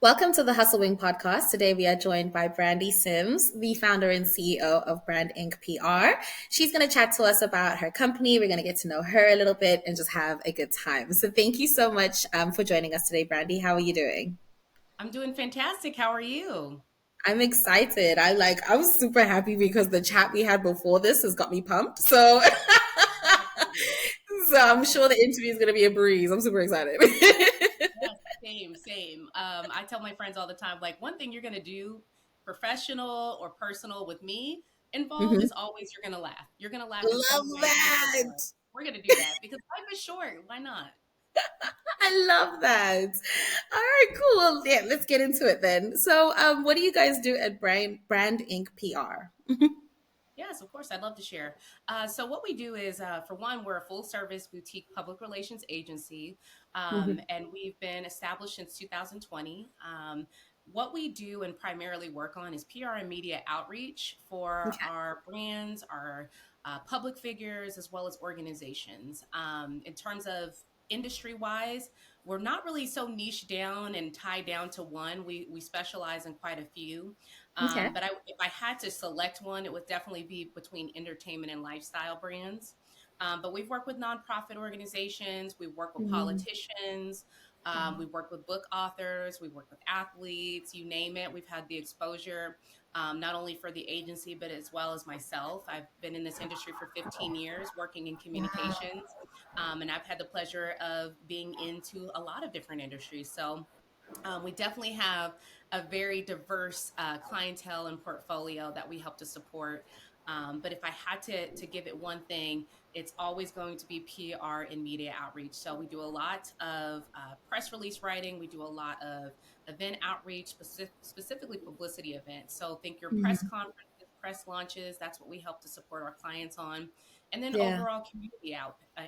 Welcome to the Hustle Wing podcast. Today we are joined by Brandi Sims, the founder and CEO of Brandinc PR. She's going to chat to us about her company. We're going to get to know her a little bit and just have a good time. So thank you so much for joining us today, Brandi. How are you doing? I'm doing fantastic. How are you? I'm excited. I was super happy because the chat we had before this has got me pumped. So so I'm sure the interview is going to be a breeze. I'm super excited. Yes, same. I tell my friends all the time, like one thing you're going to do, professional or personal with me involved, Mhm. is always you're going to laugh. You're going to laugh in Love some way, shape, or that. form. We're going to do that because life is short. Why not? I love that. All right, cool. Yeah, let's get into it then. So, what do you guys do at Brand Inc. PR? Yes, of course. I'd love to share. So, what we do is, for one, we're a full service boutique public relations agency, Mhm. and we've been established since 2020. What we do and primarily work on is PR and media outreach for Okay. our brands, our public figures, as well as organizations. In terms of industry wise, we're not really so niche down and tied down to one. We specialize in quite a few. Okay. But if I had to select one, it would definitely be between entertainment and lifestyle brands. But we've worked with nonprofit organizations, we've worked with Mhm. politicians, Wow. we've worked with book authors, we've worked with athletes, you name it. We've had the exposure, not only for the agency, but as well as myself. I've been in this industry for 15 years working in Wow. communications, and I've had the pleasure of being into a lot of different industries. So, we definitely have a very diverse clientele and portfolio that we help to support. But if I had to give it one thing, it's always going to be PR and media outreach. So we do a lot of press release writing. We do a lot of event outreach, specifically publicity events. So think your press Mhm. conferences, press launches. That's what we help to support our clients on. And then Yeah. overall community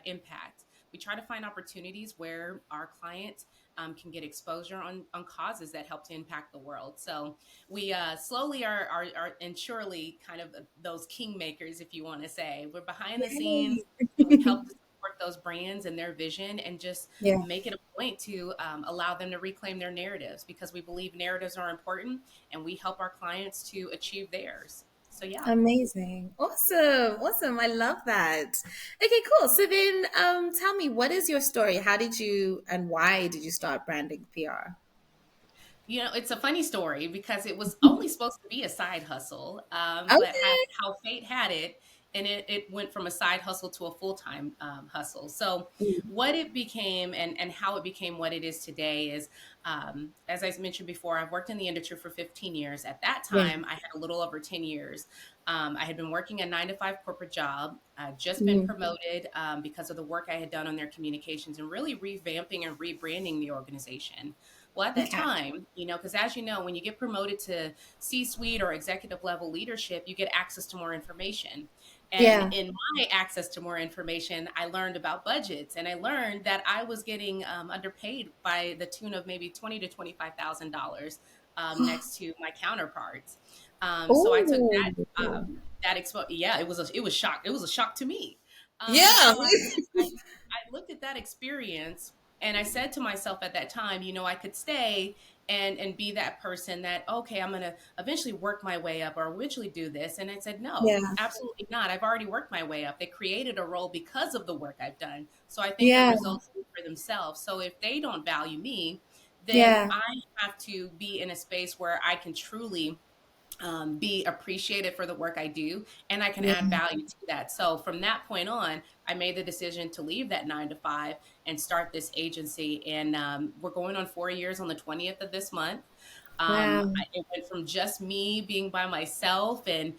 impact. We try to find opportunities where our clients can get exposure on causes that help to impact the world. So we slowly are and surely kind of those kingmakers, if you want to say. We're behind the scenes Yay. and we help to support those brands and their vision and just Yeah. make it a point to allow them to reclaim their narratives because we believe narratives are important and we help our clients to achieve theirs. So, yeah. Amazing. Awesome. Awesome. I love that. Okay, cool. So then tell me, what is your story? How did you and why did you start branding PR? You know, it's a funny story because it was only supposed to be a side hustle, but Okay. how fate had it, and it went from a side hustle to a full time hustle. So, what it became and how it became what it is today is, as I mentioned before, I've worked in the industry for 15 years. At that Yeah. time, I had a little over 10 years. I had been working a 9 to 5 corporate job. I'd just been Mhm. promoted because of the work I had done on their communications and really revamping and rebranding the organization. Well, at that Okay. time, because as you know, when you get promoted to C suite or executive level leadership, you get access to more information. And Yeah. in my access to more information, I learned about budgets and I learned that I was getting underpaid by the tune of maybe $20 to $25,000 next to my counterparts. So I took Oh. that yeah, it was a shock to me. Yeah. I looked at that experience and I said to myself at that time, I could stay and be that person that, okay, I'm going to eventually work my way up or eventually do this. And I said, no, Yeah. absolutely not. I've already worked my way up. They created a role because of the work I've done. So I think the Yeah. results speak for themselves. So if they don't value me, then Yeah. I have to be in a space where I can truly be appreciated for the work I do, and I can Yeah. add value to that. So from that point on, I made the decision to leave that 9 to 5 and start this agency. And we're going on 4 years on the 20th of this month. Wow. It went from just me being by myself and,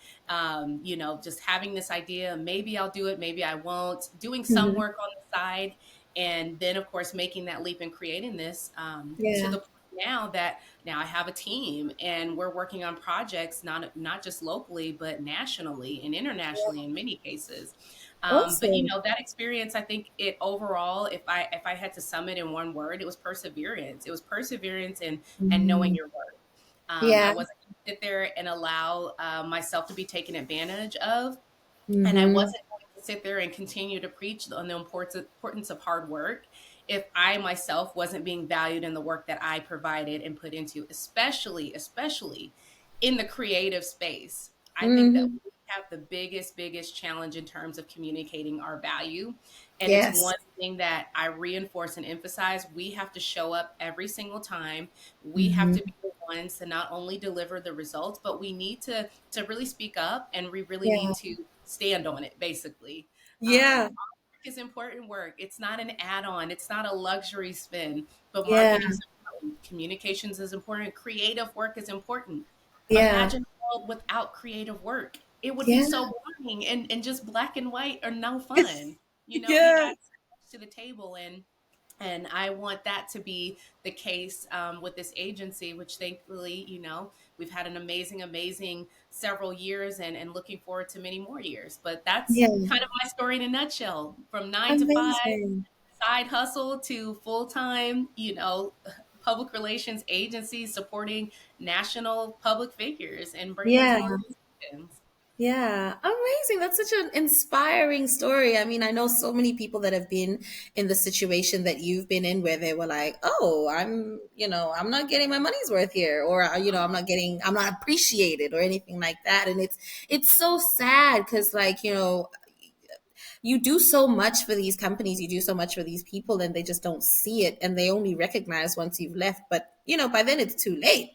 just having this idea, maybe I'll do it, maybe I won't, doing some Mhm. work on the side. And then, of course, making that leap and creating this to Yeah. the point now that now I have a team and we're working on projects, not just locally, but nationally and internationally in many cases. But Awesome. that experience, I think it overall, if I had to sum it in one word, it was perseverance. It was perseverance and knowing Mhm. your worth. I Yeah. wasn't going to sit there and allow myself to be taken advantage of, and I Mhm. wasn't going to sit there and continue to preach on the importance of hard work if I myself wasn't being valued in the work that I provided and put into, especially in the creative space. I think that Hmm. we have the biggest challenge in terms of communicating our value. And it's Yes. one thing that I reinforce and emphasize. We have to show up every single time. We have to Hmm. be the ones to not only deliver the results, but we need to really speak up, and we really need Yeah. to stand on it, basically. Yeah. Work is important work. It's not an add-on. It's not a luxury spin, but Yeah. marketing is important. Communications is important. Creative work is important. Yeah. Imagine a world without creative work. It would be Yeah. so boring and just black and white are no fun. We Yeah. add so much to the table, and I want that to be the case with this agency, which thankfully, we've had an amazing several years, and looking forward to many more years. But that's Yeah. kind of my story in a nutshell, from 9 to 5, Amazing. side hustle to full time, public relations agencies supporting national public figures and brands Yeah. and organizations. Yeah, amazing. That's such an inspiring story. I mean, I know so many people that have been in the situation that you've been in where they were like, "Oh, I'm not getting my money's worth here," or I'm not appreciated or anything like that. And it's so sad because you do so much for these companies, you do so much for these people, and they just don't see it, and they only recognize once you've left. But by then it's too late.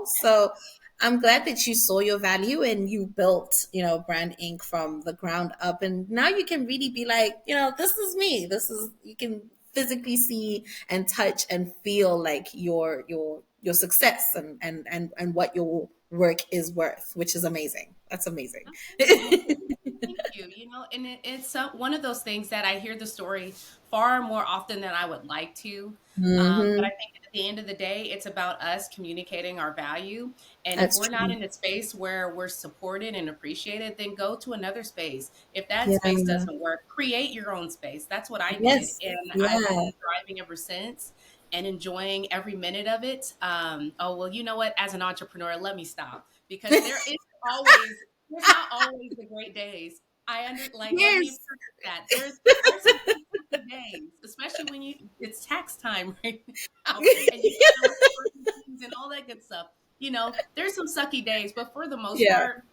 So I'm glad that you saw your value and you built, Brand Inc. from the ground up, and now you can really be like, this is me. This is you can physically see and touch and feel like your success and what your work is worth, which is amazing. That's amazing. Absolutely. Thank you. And it's one of those things that I hear the story far more often than I would like to. But I Hmm. think at the end of the day, it's about us communicating our value. And if That's we're not true. in a space where we're supported and appreciated, then go to another space. If that space Yeah. doesn't work, create your own space. That's what I did. Yes. And I've Yeah. been thriving ever since and enjoying every minute of it. Oh, well, you know what? As an entrepreneur, let me stop, because there's not always the great days. Let me Yes. preface that. There's some pretty sucky days, especially when it's tax time right now, and you got to report things and all that good stuff. There's some sucky days, but for the most Yeah. part,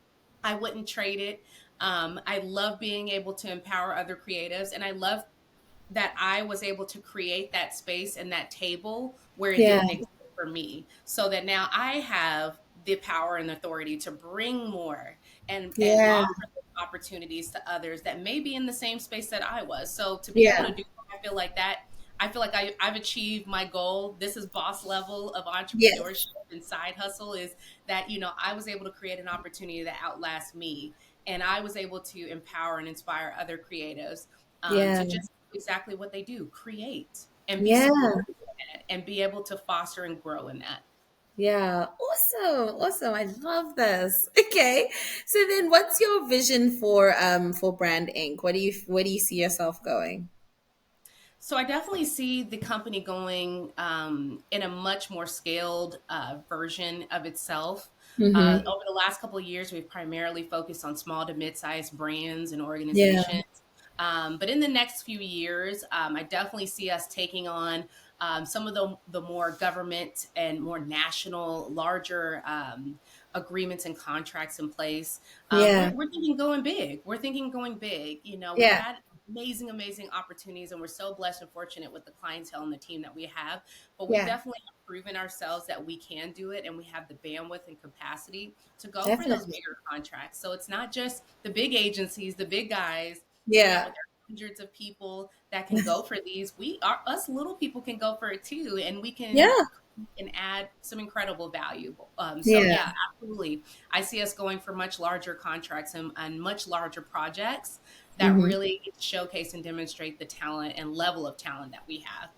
I wouldn't trade it. I love being able to empower other creatives, and I love that I was able to create that space and that table where it Yeah. didn't exist for me, so that now I have the power and authority to bring more and Yeah. offer those opportunities to others that may be in the same space that I was. So to be able Yeah. to do that, I feel like I've achieved my goal. This is boss level of Yes. entrepreneurship and side hustle, is that, I was able to create an opportunity that outlasts me. And I was able to empower and inspire other creatives Yeah. to just do exactly what they do, create and be Yeah. supported in it, and be able to foster and grow in that. Yeah. Awesome. Awesome. I love this. Okay. So then what's your vision for Brand Inc.? Where do you see yourself going? So I definitely see the company going in a much more scaled version of itself. Mm-hmm. Over the last couple of years, we've primarily focused on small to mid-sized brands and Yeah. organizations. But in the next few years, I definitely see us taking on some of the more government and more national, larger agreements and contracts in place. Yeah. We're thinking going big. We're thinking going big. We've Yeah. had amazing opportunities, and we're so blessed and fortunate with the clientele and the team that we have. But we Yeah. definitely have proven ourselves that we can do it, and we have the bandwidth and capacity to go for those Definitely. bigger contracts. So it's not just the big agencies, the big guys, Yeah. with their hundreds of people that can go for these. We are Us little people can go for it too, and we can Yeah. add some incredible value. So Yeah. yeah, absolutely. I see us going for much larger contracts and much larger projects that Mm-hmm. really showcase and demonstrate the talent and level of talent that we have.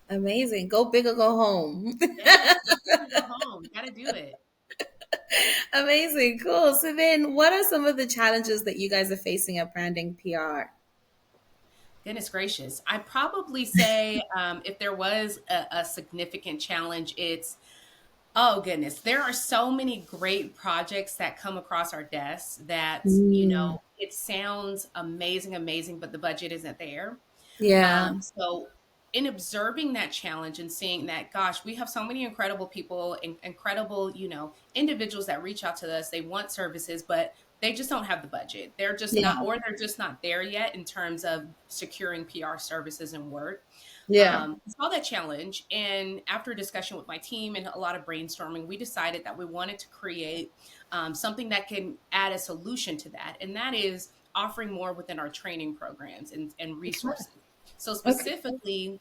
Amazing. Go big or go home. Yes, go big or go home. Got to do it. Amazing. Cool. So then what are some of the challenges that you guys are facing at Branding PR? Goodness gracious. I'd probably say if there was a significant challenge, it's, oh goodness, there are so many great projects that come across our desks that, Mm. it sounds amazing, but the budget isn't there. Yeah. So in observing that challenge and seeing that, gosh, we have so many incredible people, incredible, individuals that reach out to us. They want services, but they just don't have the budget. They're just Yeah. not, or they're just not there yet in terms of securing PR services and work. Yeah. Saw that challenge, and after a discussion with my team and a lot of brainstorming, we decided that we wanted to create something that can add a solution to that, and that is offering more within our training programs and resources. So Okay. specifically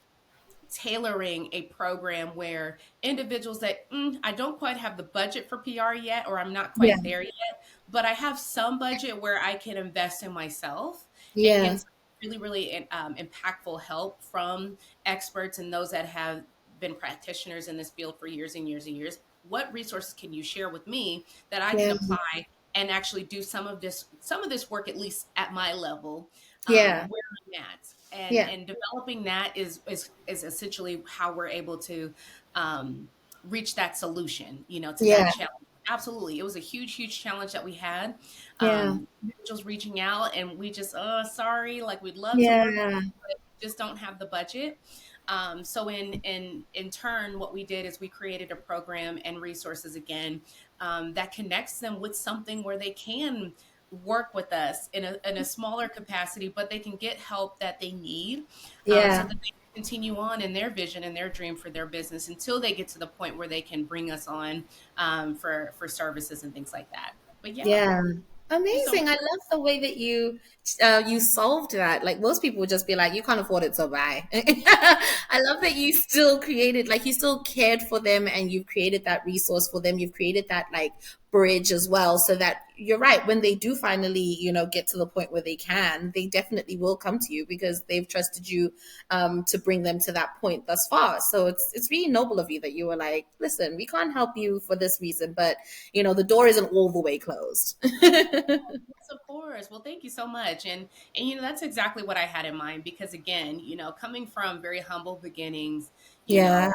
tailoring a program where individuals that I don't quite have the budget for PR yet, or I'm not Yeah. quite there yet, but I have some budget where I can invest in myself and Yeah. get some really, really impactful help from experts and those that have been practitioners in this field for years and years and years. What resources can you share with me that I can Yeah. apply and actually do some of this work, at least at my level, Yeah. where I'm at, and Yeah. and developing that is essentially how we're able to um, reach that solution, to that Yeah. challenge. Absolutely, it was a huge, huge challenge that we had. Yeah. Individuals reaching out, and we just, sorry, like we'd love to work with Yeah. you, but we just don't have the budget. So in turn, what we did is we created a program and resources again that connects them with something where they can work with us in a smaller capacity, but they can get help that they need, so Yeah. that they can continue on in their vision and their dream for their business until they get to the point where they can bring us on for services and things like that. But yeah, thank Yeah. you so much. Amazing. I love the way that you solved that. Like most people would just be like, you can't afford it, so bye. I love that you still created, like you still cared for them and you've created that resource for them. You've created that like bridge as well, so that you're right, when they do finally, get to the point where they can, they definitely will come to you because they've trusted you to bring them to that point thus far. So it's really noble of you that you were like, listen, we can't help you for this reason, but the door isn't all the way closed. Yes, of course. Well, thank you so much. And that's exactly what I had in mind because again, coming from very humble beginnings, you Yeah. know,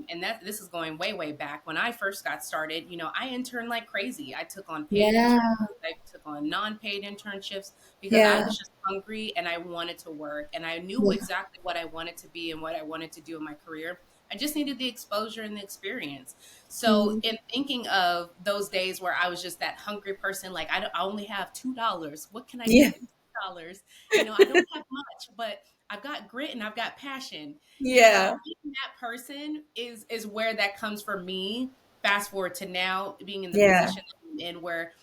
and that this is going way, way back. When I first got started, I interned like crazy. I took on paid Yeah. internships, I took on non-paid internships because I Yeah. was just hungry and I wanted to work and I knew Yeah. exactly what I wanted to be and what I wanted to do in my career. I just needed the exposure and the experience. So, Mm. in thinking of those days where I was just that hungry person, like I only have $2. What can I do Yeah. with $2? I don't have much, but I've got grit and I've got passion. Yeah. Being that person is where that comes for me. Fast forward to now, being in the Yeah. position that I'm in, where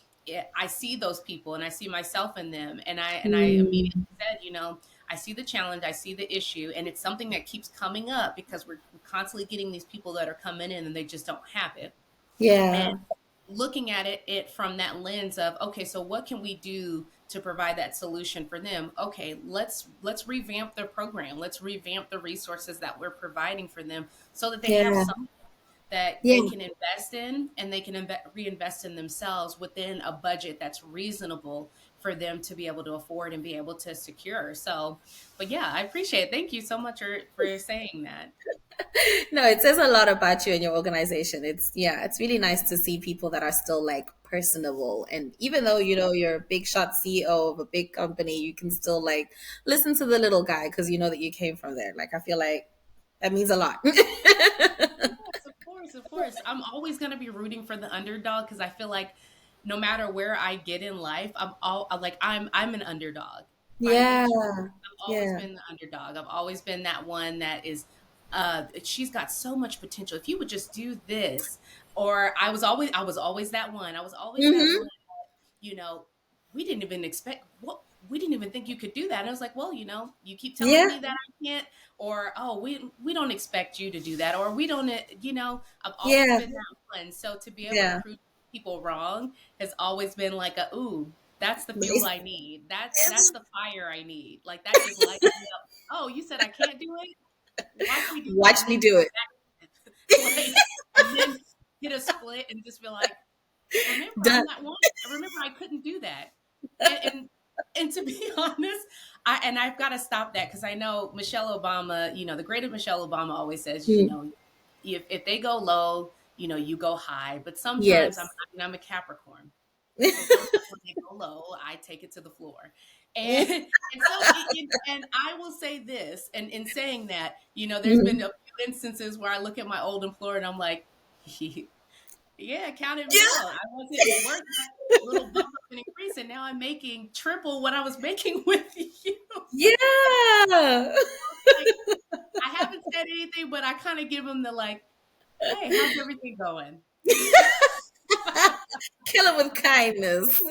I see those people and I see myself in them, and I immediately Mm. said, I see the challenge, I see the issue, and it's something that keeps coming up because we're constantly getting these people that are coming in and they just don't have it. And Yeah. looking at it from that lens of, okay, so what can we do to provide that solution for them? Okay, let's revamp their program. Let's revamp the resources that we're providing for them so that they have Yeah. some that they Yeah. can invest in and they can reinvest in themselves within a budget that's reasonable for them to be able to afford and be able to secure. So, but yeah, I appreciate it. Thank you so much for saying that. No, it says a lot about you and your organization. It's really nice to see people that are still like personable. And even though, you're a big shot CEO of a big company, you can still like listen to the little guy because you know that you came from there. Like, I feel like that means a lot. Yes, of course, of course. I'm always going to be rooting for the underdog because I feel like no matter where I get in life, I'm an underdog by Yeah. nature. I've always Yeah. been the underdog. I've always been that one that is she's got so much potential. If you would just do this, or I was always that one. I was always that Hmm. one, you know, we didn't even expect what we didn't even think you could do that. And I was like, well, you keep telling Yeah. me that I can't, or oh, we don't expect you to do that, or we don't, I've always Yeah. been that one. So to be able to Yeah. prove people wrong has always been like a ooh, that's the fuel Nice. I need. That's the fire I need. Like that just lights me up. Oh, you said I can't do it? Watch me do it Watch and me then do it. like and then get a split and just be like, remember, Done. I'm not one. Remember, I couldn't do that. And to be honest, I've got to stop that because I know Michelle Obama. The great Michelle Obama always says, Mm. if they go low, you go high. But sometimes I'm Yes. I'm a Capricorn. And sometimes when they go low, I take it to the floor. And and so and I will say this, and in saying that, there's been a few instances where I look at my old employer and I'm like, yeah, counted me Yeah. out. I wasn't worth that little bump up and increase, and now I'm making triple what I was making with you. Yeah. Like, I haven't said anything, but I kind of give them the like, hey, how's everything going? Kill him with kindness.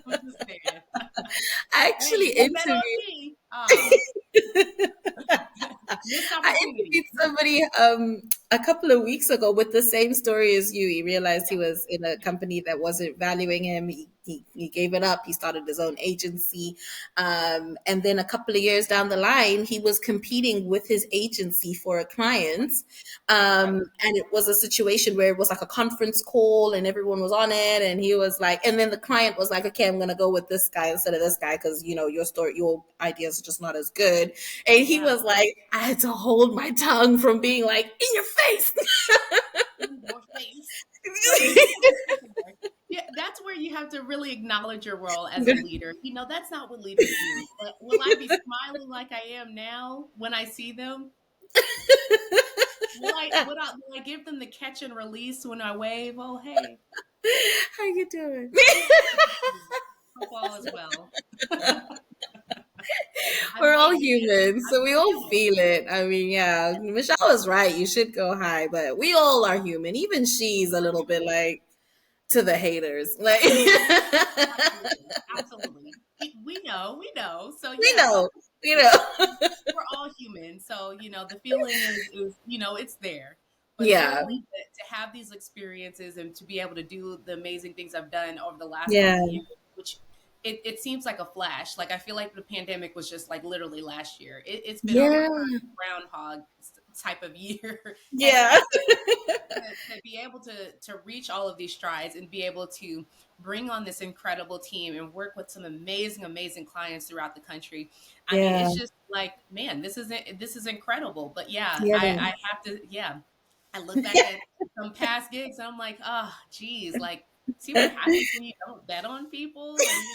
I'm just saying. I Hey, actually you don't bet on interviewed me. Ah, missed I opportunity. interviewed somebody a couple of weeks ago with the same story as you. He realized he Yeah, was in a yeah, company that wasn't valuing him. He gave it up. He started his own agency. And then a couple of years down the line, he was competing with his agency for a client. right. And it was a situation where it was like a conference call and everyone was on it. And he was like, and then the client was like, okay, I'm going to go with this guy instead of this guy because, your story, your ideas are just not as good. And he Yeah, was like, I had to hold my tongue from being like, in your face. in your face. But you know what's there? Yeah, that's where you have to really acknowledge your role as a leader. That's not what leaders do. But will I be smiling like I am now when I see them? Will I give them the catch and release when I wave? Oh, hey, How you doing? hope all is well. I'm We're all waiting. human, I'm so we all human. feel it. I mean, yeah, Michelle was right. You should go high, but we all are human. Even she's a little bit like to the haters. Like Absolutely, absolutely. We know. So we yeah, but know, you know. we're all human. So the feeling is it's there. But Yeah, certainly to have these experiences and to be able to do the amazing things I've done over the last yeah, couple of years, which it seems like a flash. Like I feel like the pandemic was just like literally last year. It's been a yeah, recurring groundhog type of year, and yeah, to be able to reach all of these strides and be able to bring on this incredible team and work with some amazing clients throughout the country. I mean, yeah, it's just like, man, this is incredible. But yeah, yeah. I have to, yeah, I look back at some past gigs and I'm like, oh geez, like see what happens when you don't bet on people, and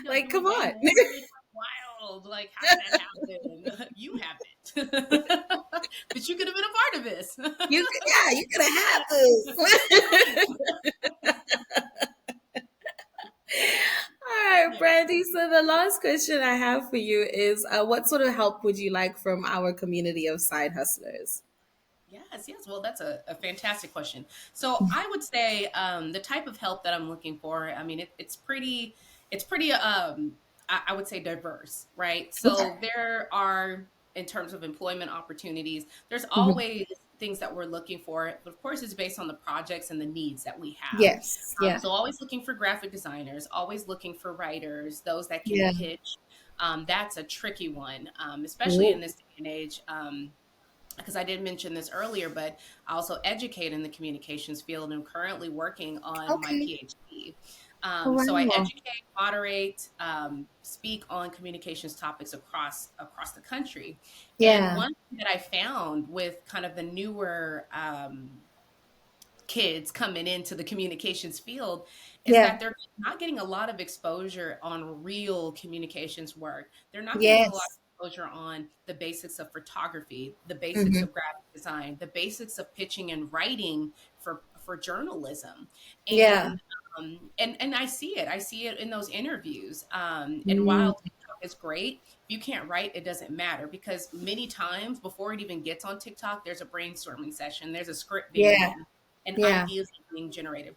Like, come doing day on. one, it's like wild. Like, how did that happen? You haven't. But you could have been a part of this. Yeah, you could have had this. Right. All right, Yeah. Brandy. So the last question I have for you is, what sort of help would you like from our community of side hustlers? Yes. Well, that's a fantastic question. So I would say the type of help that I'm looking for, I mean, it's pretty, I would say diverse, right? Okay. So there are, in terms of employment opportunities, there's Mhm. always things that we're looking for. But of course, it's based on the projects and the needs that we have. Yes. Yeah. So always looking for graphic designers, always looking for writers, those that can Yeah. pitch. That's a tricky one, especially in Ooh. this day and age. Because I did mention this earlier, but I also educate in the communications field and currently working on my Okay. PhD. Oh, So I wow. educate, moderate, speak on communications topics across the country. And Yeah. one thing that I found with kind of the newer kids coming into the communications field is Yeah. that they're not getting a lot of exposure on real communications work. They're not getting a lot Yes. of exposure on the basics of photography, the basics Hmm. of graphic design, the basics of pitching and writing for journalism. Yeah. And I see it. I see it in those interviews. And Mm. while TikTok is great, if you can't write, it doesn't matter because many times before it even gets on TikTok, there's a brainstorming session, there's a script being Yeah. written and Yeah. ideas are being generated.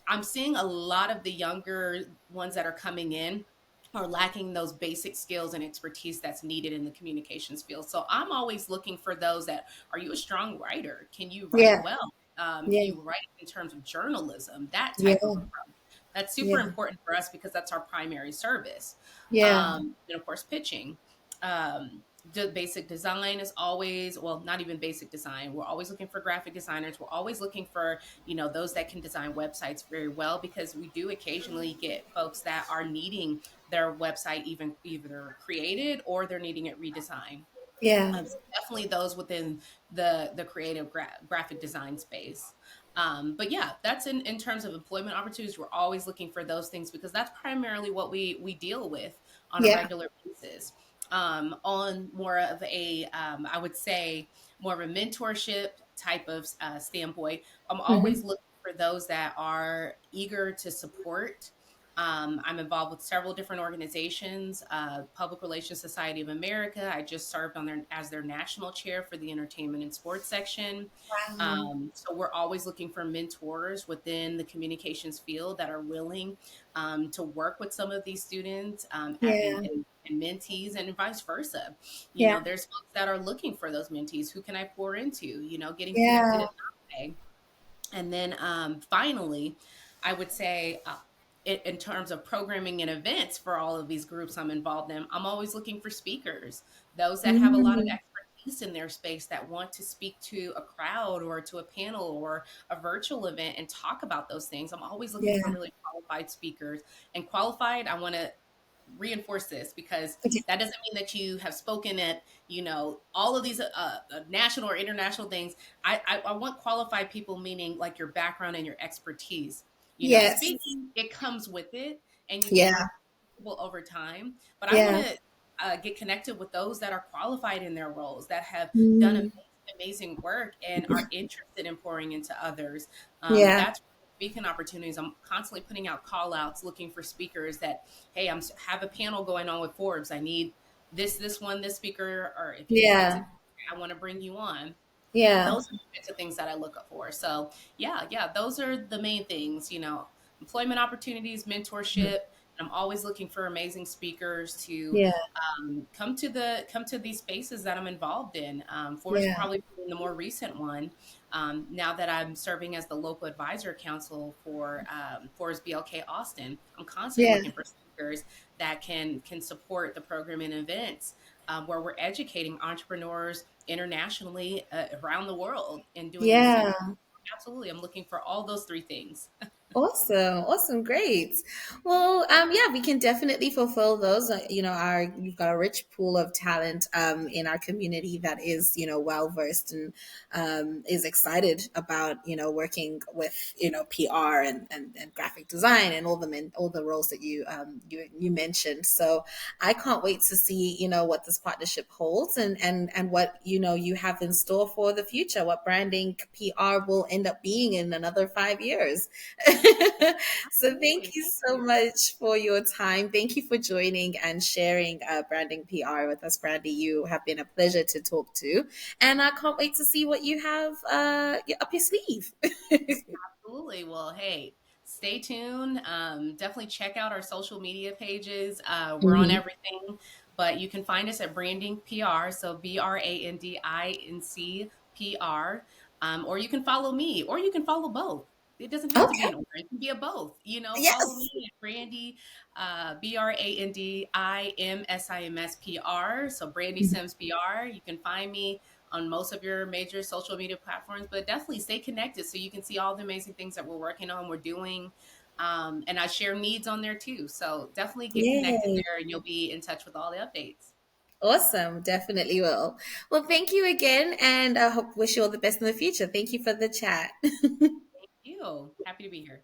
I'm seeing a lot of the younger ones that are coming in are lacking those basic skills and expertise that's needed in the communications field. So I'm always looking for those that are you a strong writer? Can you write Yeah. well? Can Yeah. you write in terms of journalism? That type of Yeah. approach. That's super Yeah. important for us because that's our primary service. Yeah. And of course, pitching. The basic design is always, well, not even basic design. We're always looking for graphic designers. We're always looking for, those that can design websites very well because we do occasionally get folks that are needing their website even either created or they're needing it redesigned. Yeah. So definitely those within the creative graphic design space. But yeah, that's in terms of employment opportunities. We're always looking for those things because that's primarily what we deal with on a Yeah. regular basis. On more of a, I would say, more of a mentorship type of standpoint, I'm always Hmm. looking for those that are eager to support. I'm involved with several different organizations, Public Relations Society of America. I just served on their as their national chair for the entertainment and sports section. Wow. So we're always looking for mentors within the communications field that are willing to work with some of these students Yeah. and mentees and vice versa. You Yeah. know, there's folks that are looking for those mentees. Who can I pour into? You know, getting connected in Yeah. that way. And then finally, I would say, in terms of programming and events for all of these groups I'm involved in, I'm always looking for speakers, those that have a lot of Mm. expertise in their space that want to speak to a crowd or to a panel or a virtual event and talk about those things. I'm always looking for Yeah. really qualified speakers. And qualified, I want to reinforce this because Okay. that doesn't mean that you have spoken at all of these national or international things. I want qualified people, meaning like your background and your expertise. Yes. Speaking, it comes with it and you get Yeah. more comfortable over time, but I want Yeah. to get connected with those that are qualified in their roles, that have done Mm. amazing work and are interested in pouring into others. Yeah. That's speaking opportunities. I'm constantly putting out call outs looking for speakers that, hey, have a panel going on with Forbes. I need this speaker, or if you can speak to, Yeah. I want to bring you on. Yeah. Those are the types of things that I look up for. So yeah, those are the main things, employment opportunities, mentorship. And I'm always looking for amazing speakers to Yeah. come to these spaces that I'm involved in. Forest Yeah. probably being the more recent one. Now that I'm serving as the local advisor council for Forest BLK Austin, I'm constantly Yeah. looking for speakers that can support the program and events where we're educating entrepreneurs internationally around the world and doing the same. Yeah. Absolutely, I'm looking for all those three things. Awesome. Awesome. Great. Well, yeah, we can definitely fulfill those. We've got a rich pool of talent in our community that is, well versed and is excited about, working with, PR and graphic design and all the roles that you mentioned. So I can't wait to see, what this partnership holds and what, you have in store for the future, what branding PR will end up being in another 5 years. So thank Absolutely, you thank so you. much for your time. Thank you for joining and sharing branding PR with us, Brandy. You have been a pleasure to talk to, and I can't wait to see what you have up your sleeve. Absolutely. Well, hey, stay tuned. Definitely check out our social media pages. We're on Mhm. everything, but you can find us at Branding PR. So BRANDINC PR. Or you can follow me, or you can follow both. It doesn't have to be Okay. in order. It can be a both. Follow me Yes. at Brandy, BRANDIMSIMS PR. So Brandy Sims PR. You can find me on most of your major social media platforms, but definitely stay connected so you can see all the amazing things that we're working on, we're doing. And I share needs on there too. So definitely get connected Yay. there and you'll be in touch with all the updates. Awesome. Definitely will. Well, thank you again, and I hope wish you all the best in the future. Thank you for the chat. Thank you. Happy to be here.